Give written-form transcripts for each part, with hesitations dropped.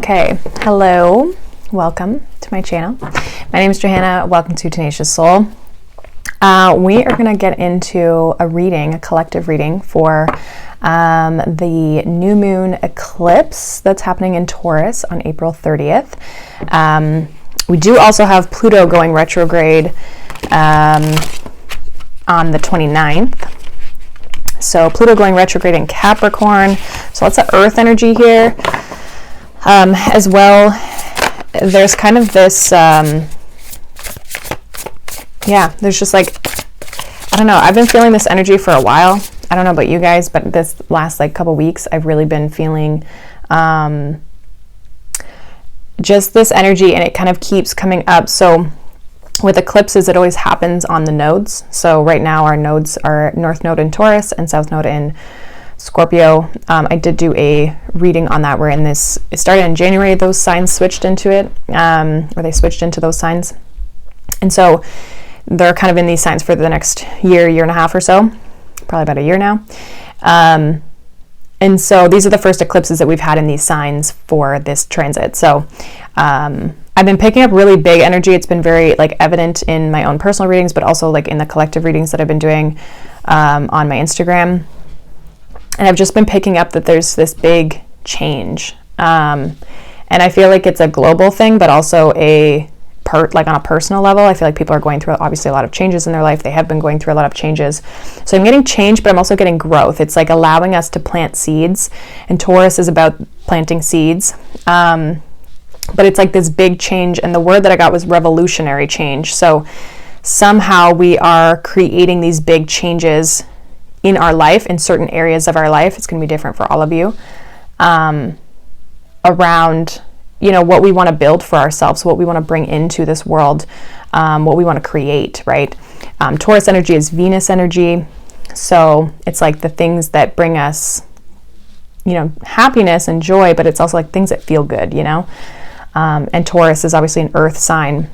Okay, hello, welcome to my channel. My name is Johanna, welcome to Tenacious Soul. We are going to get into a reading, a collective reading for the new moon eclipse that's happening in Taurus on April 30th. We do also have Pluto going retrograde on the 29th. So Pluto going retrograde in Capricorn, so lots of earth energy here. As well, there's kind of this, there's just like, I don't know, I've been feeling this energy for a while. I don't know about you guys, but this last like couple weeks, I've really been feeling just this energy, and it kind of keeps coming up. So with eclipses, it always happens on the nodes. So right now our nodes are North Node in Taurus and South Node in Scorpio. I did do a reading on that. It started in January, those signs switched into it, or they switched into those signs. And so they're kind of in these signs for the next year and a half or so, probably about a year now. And so these are the first eclipses that we've had in these signs for this transit. So I've been picking up really big energy. It's been very like evident in my own personal readings, but also like in the collective readings that I've been doing on my Instagram. And I've just been picking up that there's this big change. And I feel like it's a global thing, but also on a personal level. I feel like people are going through obviously a lot of changes in their life. They have been going through a lot of changes. So I'm getting change, but I'm also getting growth. It's like allowing us to plant seeds. And Taurus is about planting seeds. But it's like this big change. And the word that I got was revolutionary change. So somehow we are creating these big changes in our life, in certain areas of our life. It's going to be different for all of you, around, what we want to build for ourselves, what we want to bring into this world, what we want to create, right? Taurus energy is Venus energy. So it's like the things that bring us, happiness and joy, but it's also like things that feel good, and Taurus is obviously an earth sign.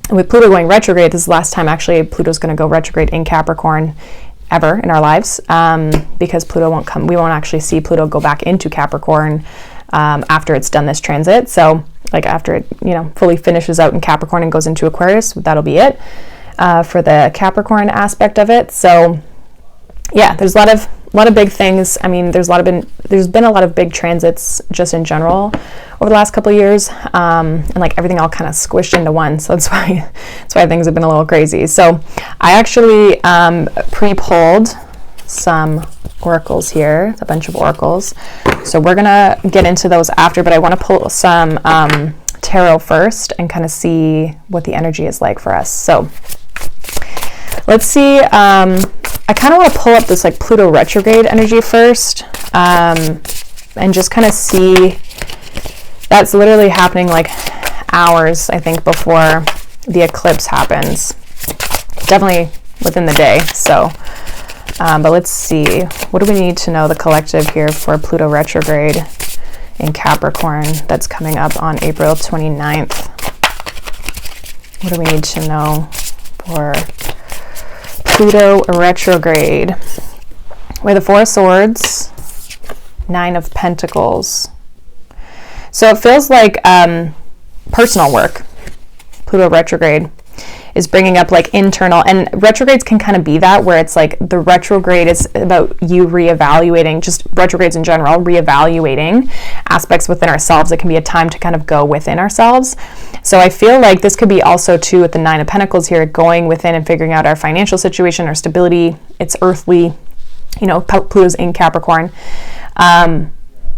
And with Pluto going retrograde, this is the last time actually Pluto's going to go retrograde in Capricorn ever in our lives, because Pluto won't come. We won't actually see Pluto go back into Capricorn after it's done this transit. So like after it, fully finishes out in Capricorn and goes into Aquarius, that'll be it for the Capricorn aspect of it. So yeah, there's a lot of big things. I mean, there's been a lot of big transits just in general over the last couple of years, and like everything all kind of squished into one. So that's why things have been a little crazy. So I actually pre-pulled some oracles here, a bunch of oracles. So we're gonna get into those after, but I want to pull some tarot first and kind of see what the energy is like for us. So let's see. I kind of want to pull up this like Pluto retrograde energy first, and just kind of see. That's literally happening like hours, I think, before the eclipse happens. Definitely within the day. So, but let's see. What do we need to know, the collective here, for Pluto retrograde in Capricorn that's coming up on April 29th? What do we need to know for Pluto retrograde? We have the Four of Swords, Nine of Pentacles. So it feels like personal work. Pluto retrograde is bringing up like internal, and retrogrades can kind of be that, where it's like the retrograde is about you reevaluating, just retrogrades in general, reevaluating aspects within ourselves. It can be a time to kind of go within ourselves. So I feel like this could be also too with the Nine of Pentacles here, going within and figuring out our financial situation, our stability. It's earthly, Pluto's in Capricorn.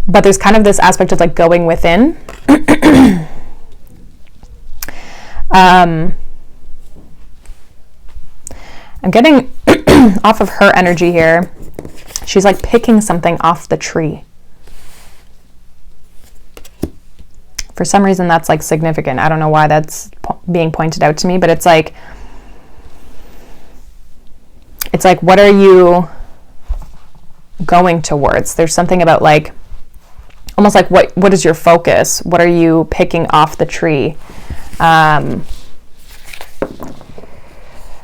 But there's kind of this aspect of like going within. I'm getting off of her energy here. She's like picking something off the tree. For some reason that's like significant. I don't know why that's being pointed out to me, but it's like what are you going towards? There's something about like almost like what is your focus? What are you picking off the tree?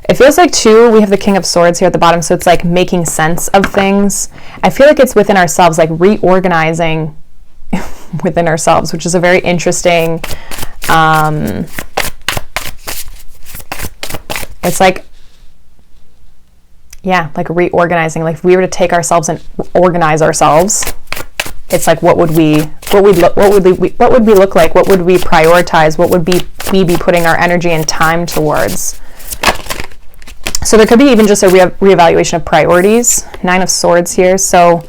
It feels like too, we have the King of Swords here at the bottom, so it's like making sense of things. I feel like it's within ourselves, like reorganizing within ourselves, which is a very interesting, it's like, yeah, like reorganizing. Like if we were to take ourselves and organize ourselves, it's like, what would we look like? What would we prioritize? What would we be putting our energy and time towards? So there could be even just a reevaluation of priorities. 9 of Swords here. So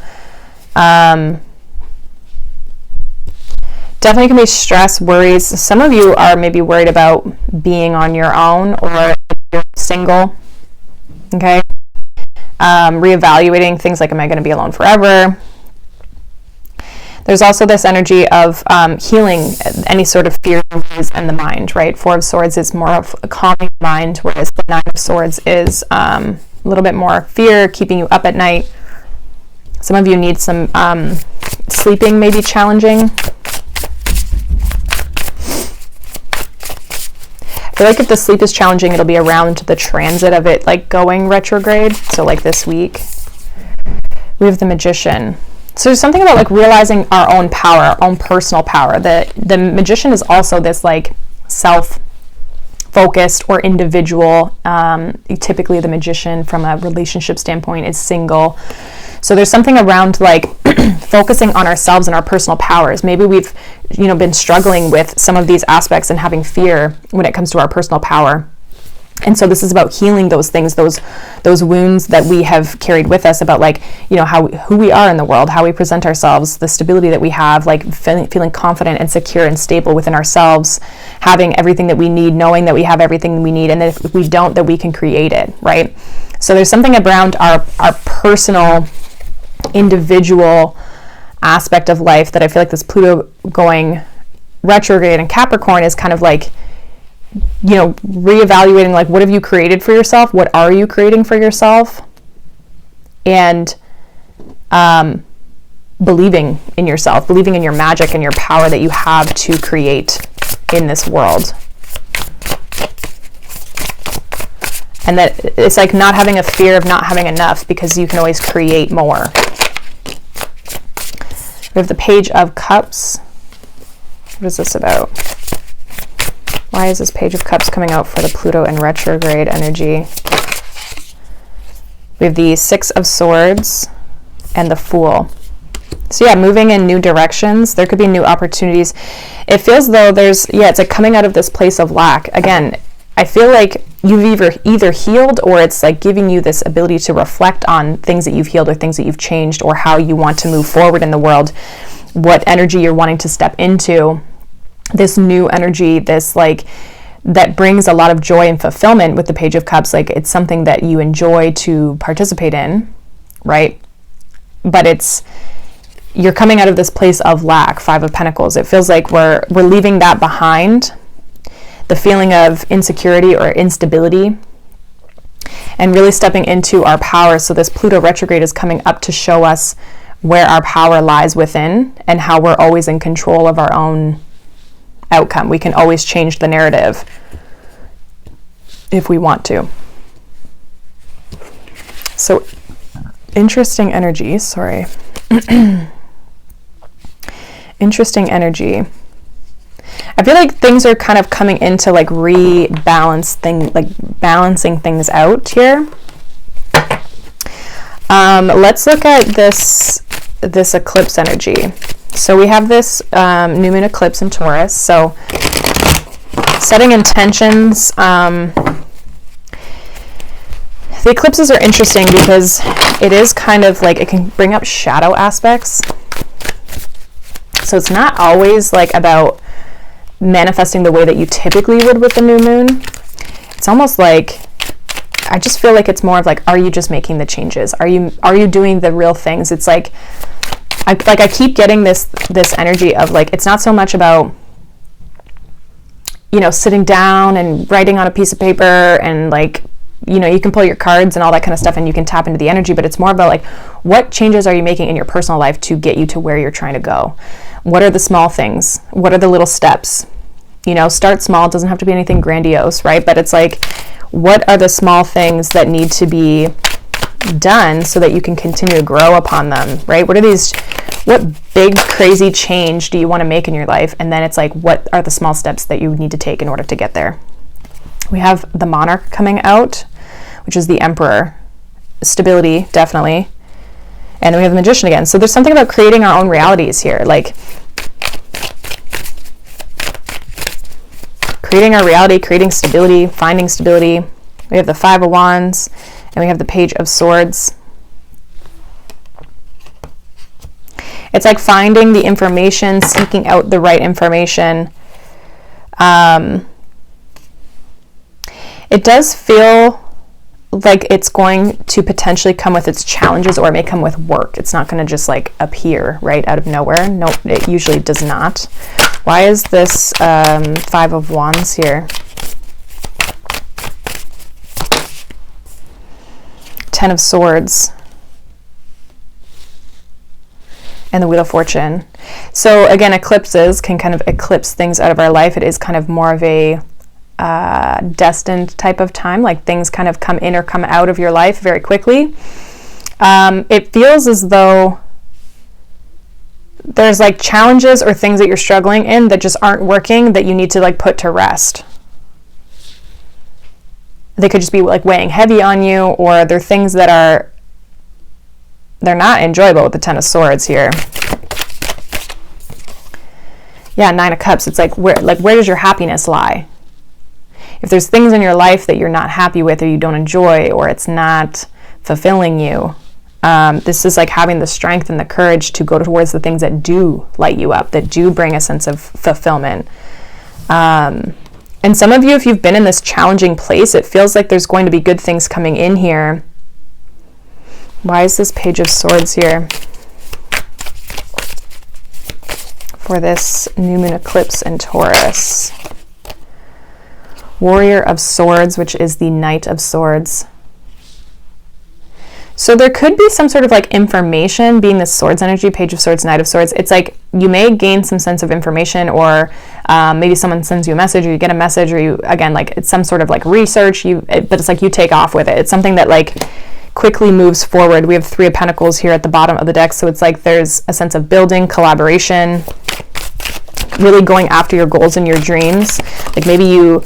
definitely can be stress, worries. Some of you are maybe worried about being on your own, or you're single. Okay. Reevaluating things like, am I going to be alone forever? There's also this energy of healing any sort of fear in the mind, right? 4 of Swords is more of a calming mind, whereas the 9 of Swords is a little bit more fear, keeping you up at night. Some of you need some sleeping, maybe challenging. I feel like if the sleep is challenging, it'll be around the transit of it, like going retrograde. So like this week. We have the Magician. So there's something about like realizing our own power, our own personal power. The Magician is also this like self-focused or individual. Typically the Magician from a relationship standpoint is single. So there's something around like focusing on ourselves and our personal powers. Maybe we've, been struggling with some of these aspects and having fear when it comes to our personal power. And so this is about healing those things, those wounds that we have carried with us, about like, who we are in the world, how we present ourselves, the stability that we have, like feeling confident and secure and stable within ourselves, having everything that we need, knowing that we have everything we need, and that if we don't, that we can create it, right? So there's something around our personal, individual aspect of life that I feel like this Pluto going retrograde in Capricorn is kind of like, reevaluating, like, what have you created for yourself? What are you creating for yourself? And believing in yourself, believing in your magic and your power that you have to create in this world. And that it's like not having a fear of not having enough, because you can always create more. We have the Page of Cups. What is this about? Why is this Page of Cups coming out for the Pluto and retrograde energy? We have the 6 of Swords and the Fool. So yeah, moving in new directions. There could be new opportunities. It feels though it's like coming out of this place of lack. Again, I feel like you've either healed, or it's like giving you this ability to reflect on things that you've healed or things that you've changed, or how you want to move forward in the world, what energy you're wanting to step into. This new energy, this like, that brings a lot of joy and fulfillment with the Page of Cups. Like it's something that you enjoy to participate in, right? But you're coming out of this place of lack, 5 of Pentacles. It feels like we're leaving that behind, the feeling of insecurity or instability, and really stepping into our power. So this Pluto retrograde is coming up to show us where our power lies within, and how we're always in control of our own outcome. We can always change the narrative if we want to. So interesting energy, sorry. Interesting energy. I feel like things are kind of coming into like balancing things out here. Let's look at this eclipse energy. So we have this new moon eclipse in Taurus. So setting intentions. The eclipses are interesting because it is kind of like, it can bring up shadow aspects. So it's not always like about manifesting the way that you typically would with the new moon. It's almost like, I just feel like it's more of like, are you just making the changes? Are you doing the real things? It's like, I keep getting this energy of like, it's not so much about, sitting down and writing on a piece of paper and like, you can pull your cards and all that kind of stuff and you can tap into the energy, but it's more about like, what changes are you making in your personal life to get you to where you're trying to go? What are the small things? What are the little steps? Start small. It doesn't have to be anything grandiose, right? But it's like, what are the small things that need to be done so that you can continue to grow upon them, right? What are these what big crazy change do you want to make in your life? And then it's like, what are the small steps that you need to take in order to get there? We have the Monarch coming out, which is the Emperor. Stability, definitely. And then we have the Magician again. So there's something about creating our own realities here, like creating our reality, creating stability, finding stability. We have the Five of Wands, and we have the Page of Swords. It's like finding the information, seeking out the right information. It does feel like it's going to potentially come with its challenges, or it may come with work. It's not going to just like appear right out of nowhere. No, it usually does not. Why is this Five of Wands here? Ten of Swords. And the Wheel of Fortune. So again, eclipses can kind of eclipse things out of our life. It is kind of more of a destined type of time, like things kind of come in or come out of your life very quickly. It feels as though there's like challenges or things that you're struggling in that just aren't working, that you need to like put to rest. They could just be like weighing heavy on you, or they're things that they're not enjoyable with the Ten of Swords here. Yeah, Nine of Cups. It's like where does your happiness lie? If there's things in your life that you're not happy with, or you don't enjoy, or it's not fulfilling you, this is like having the strength and the courage to go towards the things that do light you up, that do bring a sense of fulfillment. And some of you, if you've been in this challenging place, it feels like there's going to be good things coming in here. Why is this Page of Swords here for this new moon eclipse in Taurus? Warrior of Swords, which is the Knight of Swords. So there could be some sort of like information, being the Swords energy, Page of Swords, Knight of Swords. It's like you may gain some sense of information, or maybe someone sends you a message, or you get a message, or you, again, like it's some sort of like research, but it's like you take off with it. It's something that like quickly moves forward. We have Three of Pentacles here at the bottom of the deck, so it's like there's a sense of building, collaboration, really going after your goals and your dreams. Like maybe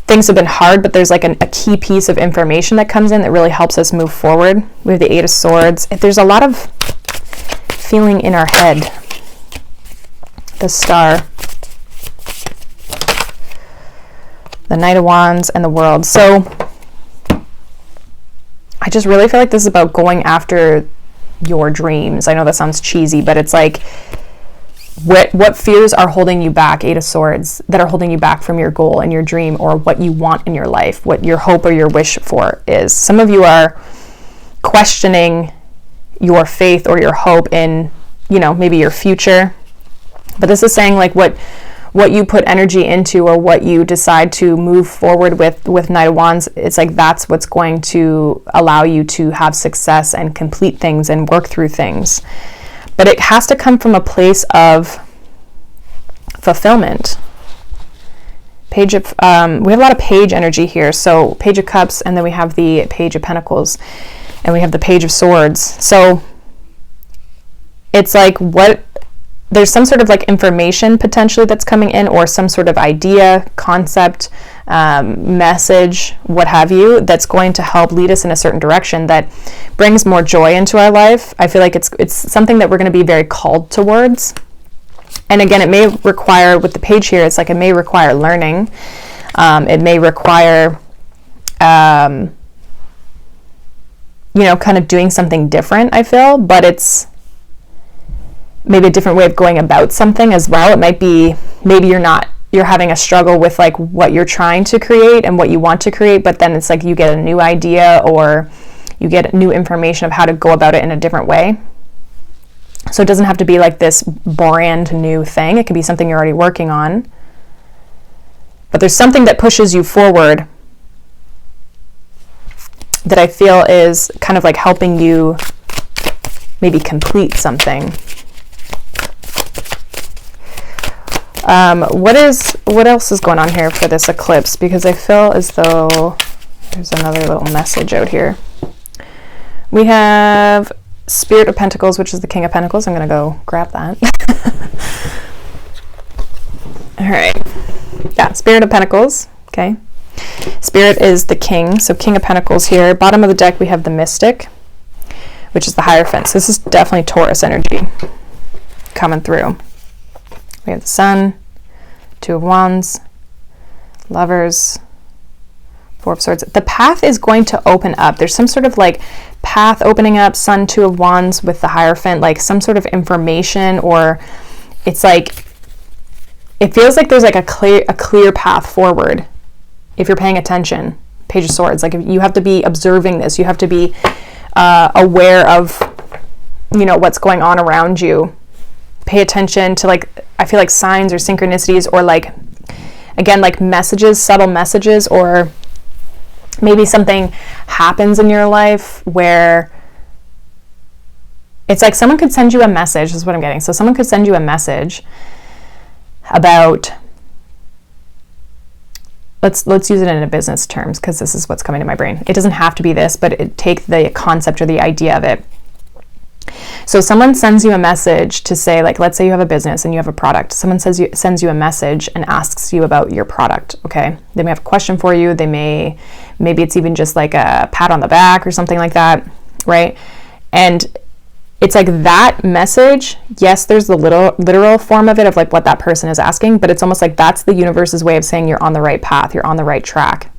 things have been hard, but there's like a key piece of information that comes in that really helps us move forward. We have the Eight of Swords. There's a lot of feeling in our head. The Star. The Knight of Wands and the World. So I just really feel like this is about going after your dreams. I know that sounds cheesy, but it's like what fears are holding you back, Eight of Swords, that are holding you back from your goal and your dream, or what you want in your life, what your hope or your wish for is. Some of you are questioning your faith or your hope in, maybe your future. But this is saying like what you put energy into, or what you decide to move forward with Knight of Wands, it's like that's what's going to allow you to have success and complete things and work through things. But it has to come from a place of fulfillment. We have a lot of Page energy here. So Page of Cups, and then we have the Page of Pentacles, and we have the Page of Swords. So it's like there's some sort of like information potentially that's coming in, or some sort of idea, concept, message, what have you, that's going to help lead us in a certain direction that brings more joy into our life. I feel like it's something that we're going to be very called towards. And again, it may require, with the page here, it's like it may require learning. It may require, kind of doing something different, I feel, but it's maybe a different way of going about something as well. It might be, maybe you're having a struggle with like what you're trying to create and what you want to create, but then it's like you get a new idea, or you get new information of how to go about it in a different way. So it doesn't have to be like this brand new thing. It can be something you're already working on. But there's something that pushes you forward that I feel is kind of like helping you maybe complete something. What else is going on here for this eclipse? Because I feel as though there's another little message out here. We have Spirit of Pentacles, which is the King of Pentacles. I'm going to go grab that. All right. Yeah, Spirit of Pentacles. Okay. Spirit is the King. So King of Pentacles here. Bottom of the deck, we have the Mystic, which is the Hierophant. So this is definitely Taurus energy coming through. We have the Sun, Two of Wands, Lovers, Four of Swords. The path is going to open up. There's some sort of like path opening up, Sun, Two of Wands with the Hierophant, like some sort of information, or it's like, it feels like there's like a clear path forward if you're paying attention. Page of Swords. Like, if you have to be observing this, you have to be aware of, you know, what's going on around you. Pay attention to, like, I feel like signs or synchronicities, or like, again, like messages, subtle messages, or maybe something happens in your life where it's like someone could send you a message. This is what I'm getting. So someone could send you a message about, let's use it in a business terms, because this is what's coming to my brain. It doesn't have to be this, but take the concept or the idea of it. So someone sends you a message to say, like, let's say you have a business and you have a product. Someone sends you a message and asks you about your product, okay? They may have a question for you. Maybe it's even just like a pat on the back or something like that, right? And it's like that message, yes, there's the literal form of it, of like what that person is asking, but it's almost like that's the universe's way of saying you're on the right path, you're on the right track.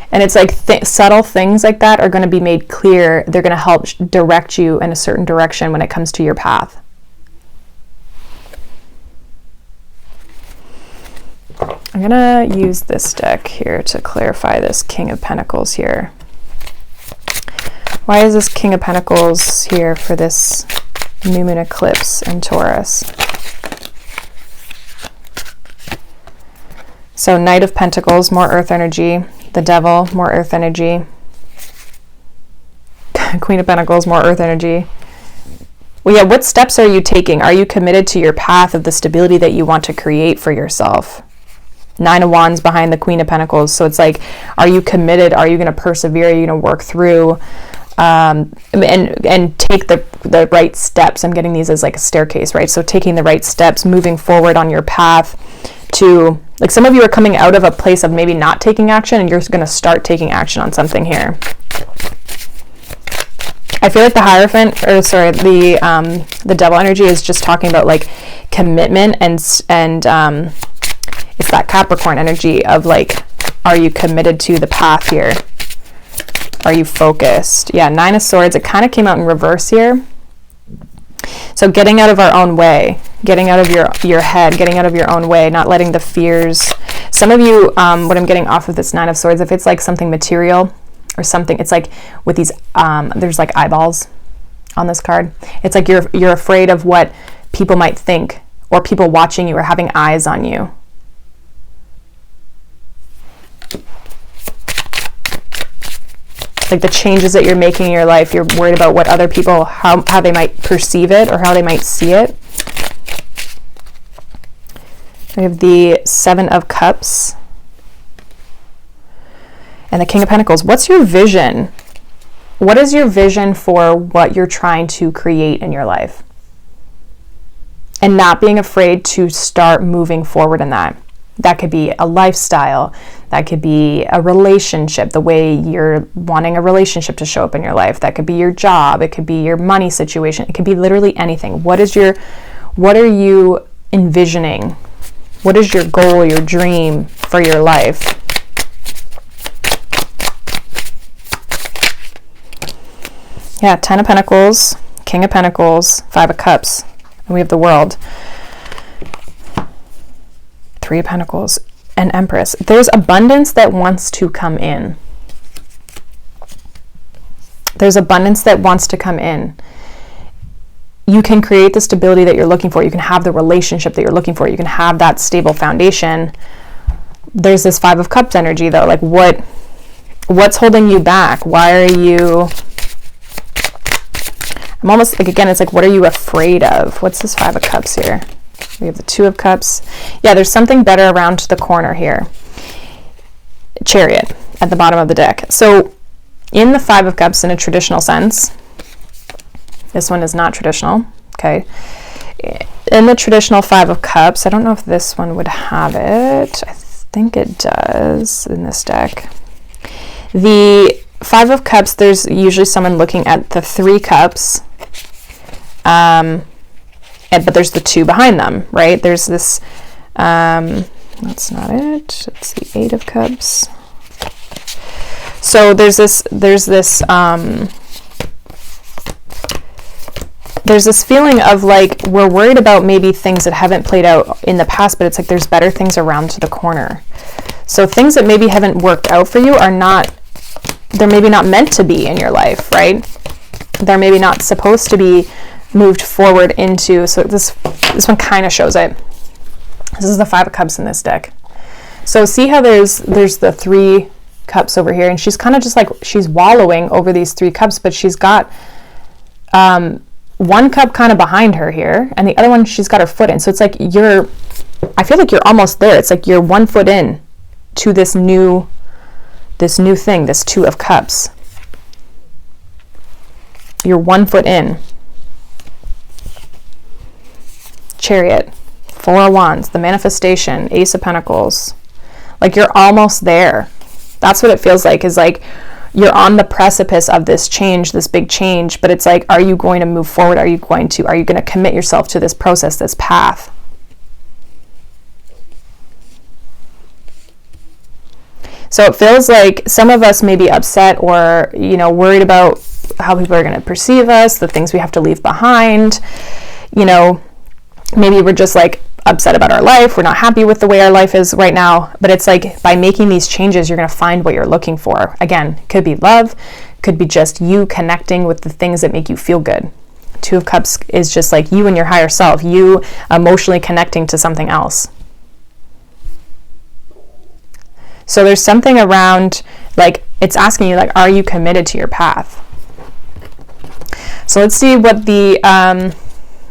And it's like subtle things like that are going to be made clear. They're going to help direct you in a certain direction when it comes to your path. I'm going to use this deck here to clarify this King of Pentacles here. Why is this King of Pentacles here for this new moon eclipse in Taurus? So Knight of Pentacles, more earth energy. The Devil, more earth energy. Queen of Pentacles, more earth energy. Well, yeah, what steps are you taking? Are you committed to your path of the stability that you want to create for yourself? Nine of Wands behind the Queen of Pentacles. So it's like, are you committed? Are you going to persevere? Are you going to work through and take the right steps? I'm getting these as like a staircase, right? So taking the right steps, moving forward on your path to, like, some of you are coming out of a place of maybe not taking action, and you're going to start taking action on something here. I feel like the Hierophant, or sorry, the Devil energy is just talking about like commitment, and it's that Capricorn energy of like, are you committed to the path here? Are you focused? Yeah, Nine of Swords. It kind of came out in reverse here. So getting out of our own way, getting out of your head, getting out of your own way, not letting the fears. Some of you, what I'm getting off of this Nine of Swords, if it's like something material or something, it's like with these, there's like eyeballs on this card. It's like you're afraid of what people might think, or people watching you or having eyes on you. Like the changes that you're making in your life, you're worried about what other people, how they might perceive it or how they might see it. We have the Seven of Cups and the King of Pentacles. What's your vision? What is your vision for what you're trying to create in your life? And not being afraid to start moving forward in that. That could be a lifestyle. That could be a relationship, the way you're wanting a relationship to show up in your life. That could be your job. It could be your money situation. It could be literally anything. What are you envisioning? What is your goal, your dream for your life? Yeah, Ten of Pentacles, King of Pentacles, Five of Cups, and we have the World. Three of Pentacles and Empress. There's abundance that wants to come in. There's abundance that wants to come in. You can create the stability that you're looking for. You can have the relationship that you're looking for. You can have that stable foundation. There's this Five of Cups energy though. Like what's holding you back? Why are you, I'm almost like, again, it's like, what are you afraid of? What's this Five of Cups here? We have the Two of Cups. Yeah, there's something better around the corner here. Chariot. at the bottom of the deck. So in the Five of Cups, in a traditional sense, this one is not traditional, okay? In the traditional Five of Cups, I don't know if this one would have it. I think it does in this deck. The Five of Cups, there's usually someone looking at the Three Cups, but there's the two behind them, right? There's this, that's not it. It's the Eight of Cups. So there's this feeling of like, we're worried about maybe things that haven't played out in the past, but it's like there's better things around the corner. So things that maybe haven't worked out for you are not, they're maybe not meant to be in your life, right? They're maybe not supposed to be moved forward into. So this one kind of shows it. This is the Five of Cups in this deck. So see how there's the Three Cups over here, and she's kind of just like, she's wallowing over these Three Cups, but she's got one cup kind of behind her here, and the other one she's got her foot in. So it's like I feel like you're almost there. It's like you're 1 foot in to this new thing, this Two of Cups. You're 1 foot in. Chariot, Four of Wands, the manifestation, Ace of Pentacles. Like you're almost there. That's what it feels like, is like you're on the precipice of this change, this big change, but it's like, are you going to move forward? Are you going to commit yourself to this process, this path? So it feels like some of us may be upset or, worried about how people are going to perceive us, the things we have to leave behind. Maybe we're just like upset about our life. We're not happy with the way our life is right now. But it's like, by making these changes, you're going to find what you're looking for. Again, it could be love, could be just you connecting with the things that make you feel good. Two of Cups is just like you and your higher self, you emotionally connecting to something else. So there's something around, like, it's asking you, like, are you committed to your path? So let's see what the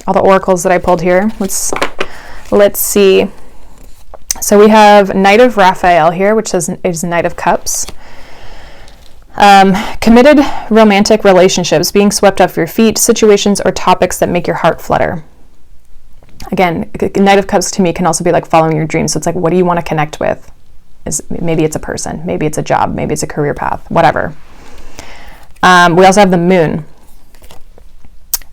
all the oracles that I pulled here. Let's see. So we have Knight of Raphael here, which is Knight of Cups. Committed romantic relationships, being swept off your feet, situations or topics that make your heart flutter. Again, Knight of Cups to me can also be like following your dreams. So it's like, what do you want to connect with? Maybe it's a person, maybe it's a job, maybe it's a career path, whatever. We also have the Moon.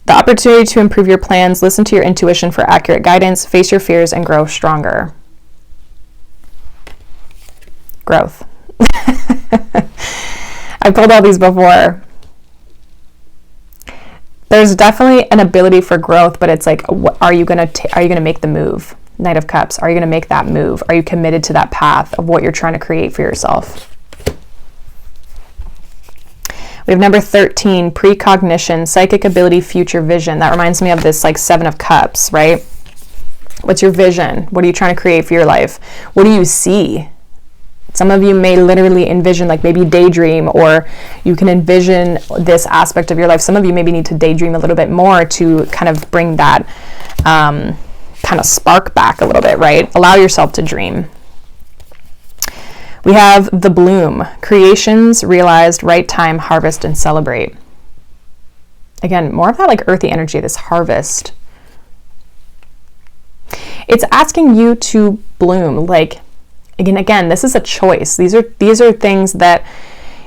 The opportunity to improve your plans, listen to your intuition for accurate guidance, face your fears, and grow stronger. Growth. I pulled all these before. There's definitely an ability for growth, but it's like, are you gonna make the move? Knight of Cups. Are you gonna make that move? Are you committed to that path of what you're trying to create for yourself? We have number 13, precognition, psychic ability, future vision. That reminds me of this like Seven of Cups, right? What's your vision? What are you trying to create for your life? What do you see? Some of you may literally envision, like maybe daydream, or you can envision this aspect of your life. Some of you maybe need to daydream a little bit more to kind of bring that kind of spark back a little bit, right? Allow yourself to dream. We have the bloom, creations realized, right time, harvest, and celebrate. Again, more of that like earthy energy, this harvest. It's asking you to bloom. Like, again, this is a choice. These are things that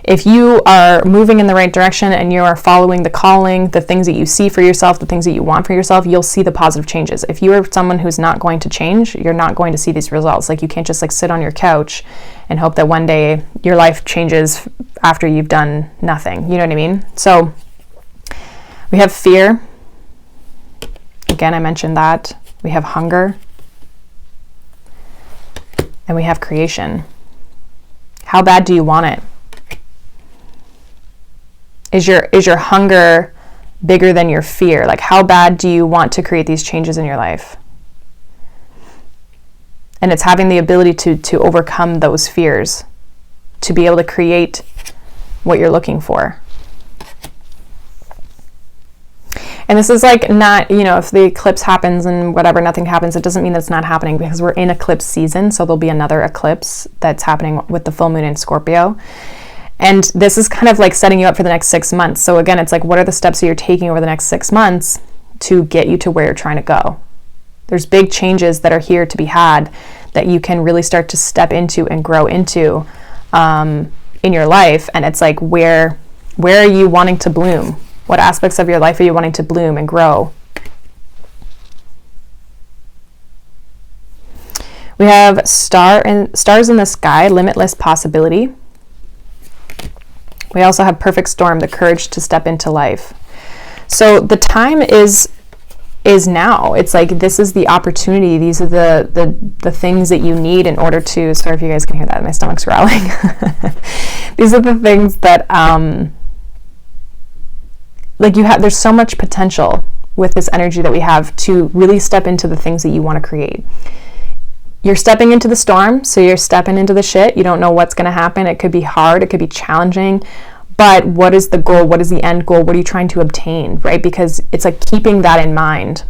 if you are moving in the right direction and you are following the calling, the things that you see for yourself, the things that you want for yourself, you'll see the positive changes. If you are someone who's not going to change, you're not going to see these results. Like, you can't just like sit on your couch and hope that one day your life changes after you've done nothing. You know what I mean? So we have fear. Again, I mentioned that. We have hunger. And we have creation. How bad do you want it? Is your hunger bigger than your fear? Like, how bad do you want to create these changes in your life? And it's having the ability to overcome those fears, to be able to create what you're looking for. And this is like not, you know, if the eclipse happens and whatever, nothing happens, it doesn't mean that's not happening, because we're in eclipse season. So there'll be another eclipse that's happening with the full moon in Scorpio. And this is kind of like setting you up for the next 6 months. So again, it's like, what are the steps that you're taking over the next 6 months to get you to where you're trying to go? There's big changes that are here to be had that you can really start to step into and grow into in your life. And it's like, where are you wanting to bloom? What aspects of your life are you wanting to bloom and grow? We have stars in the sky, limitless possibility. We also have perfect storm, the courage to step into life. So the time is now. It's like, this is the opportunity. These are the things that you need in order to, sorry if you guys can hear that, my stomach's growling. These are the things that, like there's so much potential with this energy that we have to really step into the things that you want to create. You're stepping into the storm, so you're stepping into the shit. You don't know what's going to happen. It could be hard. It could be challenging. But what is the goal? What is the end goal? What are you trying to obtain, right? Because it's like keeping that in mind.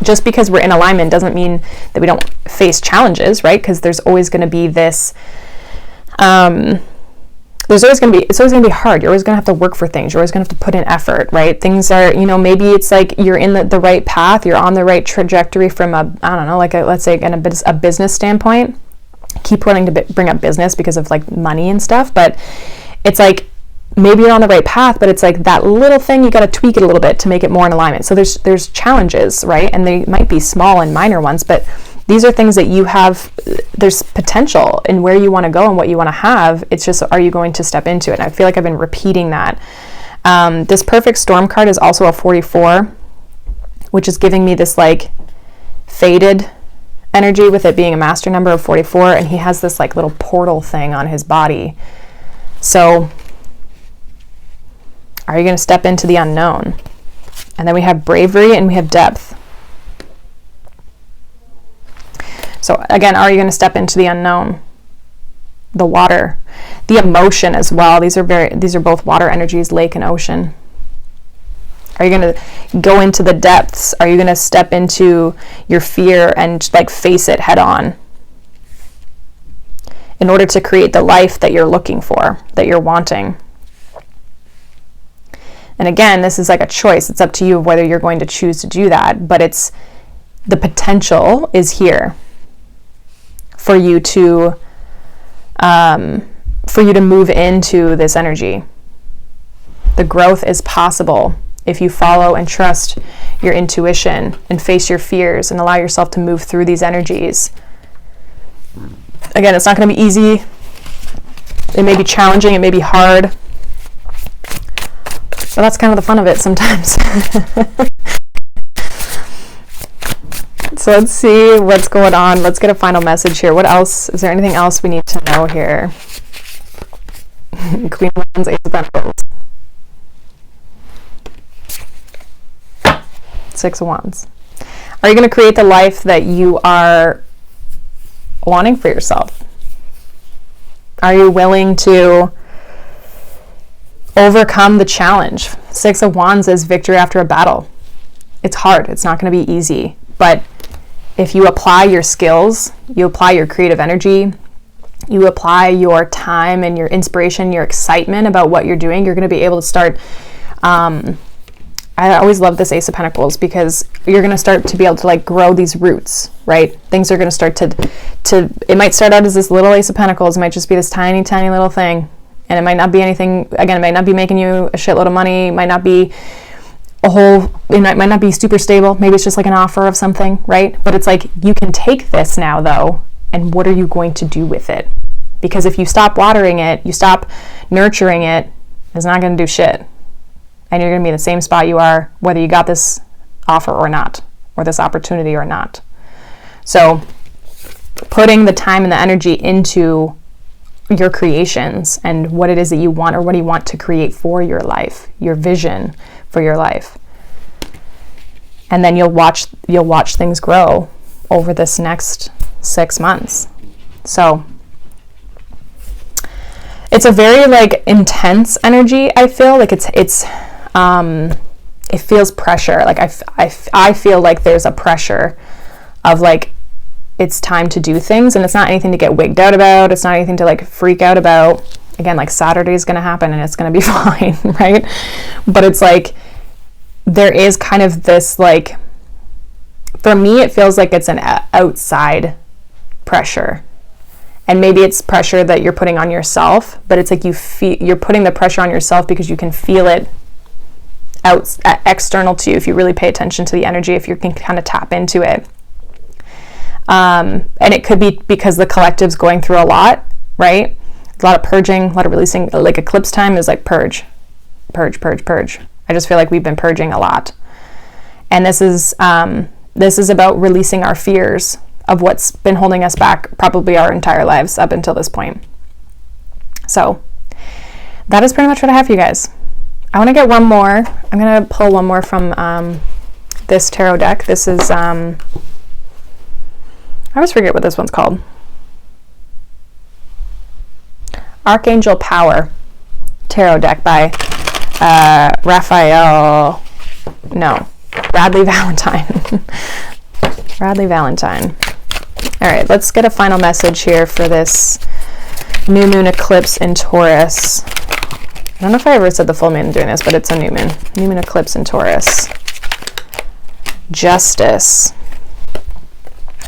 Just because we're in alignment doesn't mean that we don't face challenges, right? Because there's always going to be this, it's always going to be hard. You're always going to have to work for things. You're always going to have to put in effort, right? Things are, you know, maybe it's like you're in the right path. You're on the right trajectory from let's say in a business standpoint. I keep wanting to bring up business because of like money and stuff, but it's like, maybe you're on the right path, but it's like that little thing, you got to tweak it a little bit to make it more in alignment. So there's challenges, right? And they might be small and minor ones, but these are things that you have, there's potential in where you want to go and what you want to have. It's just, are you going to step into it? And I feel like I've been repeating that. This perfect storm card is also a 44, which is giving me this like faded energy, with it being a master number of 44. And he has this like little portal thing on his body. So are you going to step into the unknown? And then we have bravery and we have depth. So again, are you going to step into the unknown? The water, the emotion as well. These are both water energies, lake and ocean. Are you going to go into the depths? Are you going to step into your fear and like face it head on in order to create the life that you're looking for, that you're wanting? And again, this is like a choice. It's up to you whether you're going to choose to do that, but it's, the potential is here for you to move into this energy. The growth is possible if you follow and trust your intuition and face your fears and allow yourself to move through these energies. Again, it's not going to be easy. It may be challenging. It may be hard. But that's kind of the fun of it sometimes. So let's see what's going on. Let's get a final message here. What else? Is there anything else we need to know here? Queen of Wands, Ace of Pentacles. 6 of Wands. Are you going to create the life that you are wanting for yourself? Are you willing to overcome the challenge? 6 of Wands is victory after a battle. It's hard. It's not going to be easy. But if you apply your skills, you apply your creative energy, you apply your time and your inspiration, your excitement about what you're doing, you're going to be able to start. I always love this Ace of Pentacles, because you're going to start to be able to like grow these roots, right? Things are going to start to it might start out as this little Ace of Pentacles. It might just be this tiny, tiny little thing. And it might not be anything, again, it might not be making you a shitload of money. It might not be it might not be super stable. Maybe it's just like an offer of something, right? But it's like, you can take this now though, and what are you going to do with it? Because if you stop watering it, you stop nurturing it, it's not going to do shit. And you're going to be in the same spot you are, whether you got this offer or not, or this opportunity or not. So putting the time and the energy into your creations and what it is that you want, or what do you want to create for your life, your vision for your life. And then you'll watch things grow over this next 6 months. So it's a very like intense energy. I feel like it's it feels pressure. Like I feel like there's a pressure of like, it's time to do things, and it's not anything to get wigged out about. It's not anything to like freak out about. Again, like Saturday is going to happen and it's going to be fine, right? But it's like, there is kind of this like, for me, it feels like it's an outside pressure. And maybe it's pressure that you're putting on yourself, but it's like you're putting the pressure on yourself because you can feel it external to you if you really pay attention to the energy, if you can kind of tap into it. And it could be because the collective's going through a lot, right? A lot of purging, a lot of releasing. Like eclipse time is like purge. I just feel like we've been purging a lot. And this is about releasing our fears of what's been holding us back probably our entire lives up until this point. So that is pretty much what I have for you guys. I want to get one more. I'm going to pull one more from this tarot deck. This is, I always forget what this one's called. Archangel Power tarot deck by Bradley Valentine. Bradley Valentine. All right, let's get a final message here for this new moon eclipse in Taurus. I don't know if I ever said the full moon doing this, but it's a new moon. New moon eclipse in Taurus. Justice.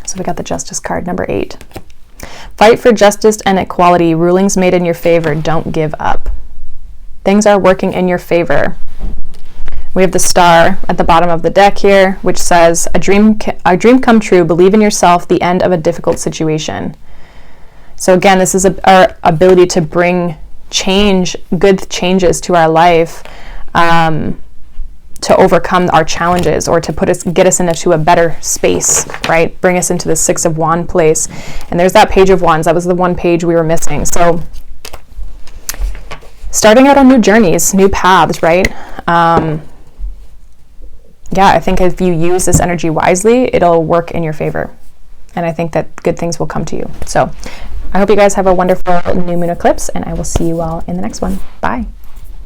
So we got the Justice card, number 8. Fight for justice and equality. Rulings made in your favor. Don't give up. Things are working in your favor. We have the Star at the bottom of the deck here, which says, a dream come true. Believe in yourself. The end of a difficult situation. So again, this is our ability to bring change, good changes to our life, to overcome our challenges, or to get us into a better space, right? Bring us into the 6 of Wands place. And there's that Page of Wands. That was the one page we were missing. So starting out on new journeys, new paths, right? Yeah, I think if you use this energy wisely, it'll work in your favor. And I think that good things will come to you. So I hope you guys have a wonderful new moon eclipse, and I will see you all in the next one. Bye.